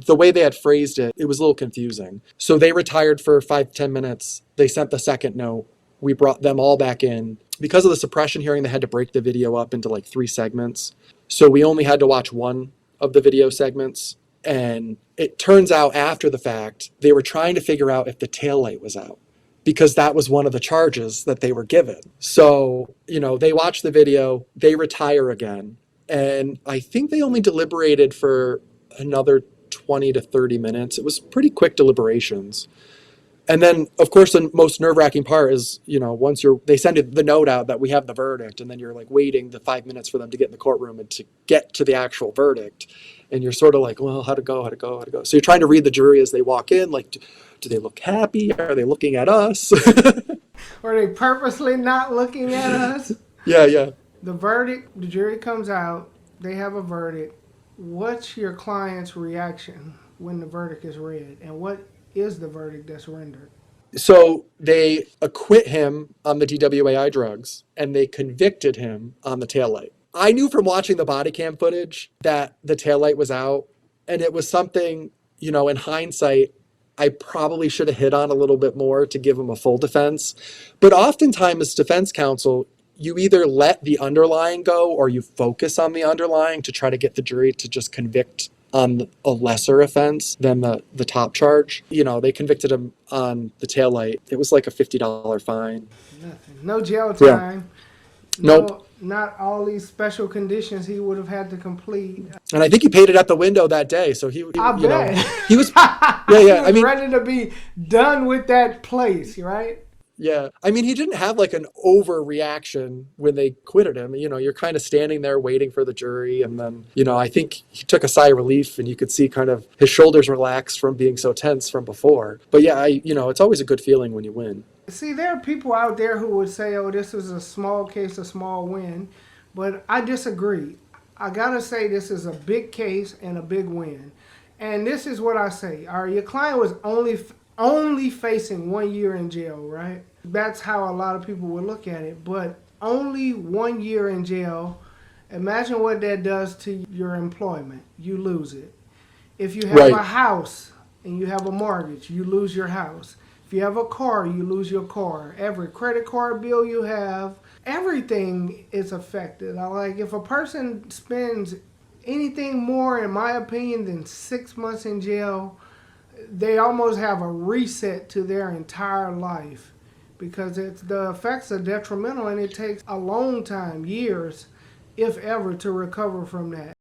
the way they had phrased it, it was a little confusing. So they retired for 5-10 minutes. They sent the second note. We brought them all back in. Because of the suppression hearing, they had to break the video up into like 3 segments. So we only had to watch one of the video segments. And it turns out after the fact, they were trying to figure out if the taillight was out, because that was one of the charges that they were given. So, they watch the video, they retire again. And I think they only deliberated for another 20 to 30 minutes. It was pretty quick deliberations. And then, of course, the most nerve-wracking part is, once they send the note out that we have the verdict, and then you're like waiting the 5 minutes for them to get in the courtroom and to get to the actual verdict. And you're sort of like, well, how'd it go? So you're trying to read the jury as they walk in, like, do they look happy? Are they looking at us? Are they purposely not looking at us? Yeah. The verdict, the jury comes out, they have a verdict. What's your client's reaction when the verdict is read? And what is the verdict that's rendered? So they acquit him on the DWAI drugs, and they convicted him on the taillight. I knew from watching the body cam footage that the taillight was out, and it was something, in hindsight, I probably should have hit on a little bit more to give him a full defense. But oftentimes as defense counsel, you either let the underlying go or you focus on the underlying to try to get the jury to just convict on a lesser offense than the top charge. They convicted him on the taillight. It was like a $50 fine. Nothing. No jail time. Yeah. Nope. Not all these special conditions he would have had to complete. And I think he paid it at the window that day. So he bet. He was, I mean, ready to be done with that place, right? Yeah. I mean, he didn't have like an overreaction when they acquitted him. You're kind of standing there waiting for the jury. And then, I think he took a sigh of relief, and you could see kind of his shoulders relaxed from being so tense from before. But yeah, it's always a good feeling when you win. See, there are people out there who would say, oh, this is a small case, a small win. But I disagree. I got to say this is a big case and a big win. And this is what I say. All right, your client was only facing 1 year in jail, right? That's how a lot of people would look at it. But only 1 year in jail, imagine what that does to your employment. You lose it. If you have a house and you have a mortgage, you lose your house. If you have a car, you lose your car. Every credit card bill you have, everything is affected. If a person spends anything more, in my opinion, than 6 months in jail, they almost have a reset to their entire life, because the effects are detrimental, and it takes a long time, years, if ever, to recover from that.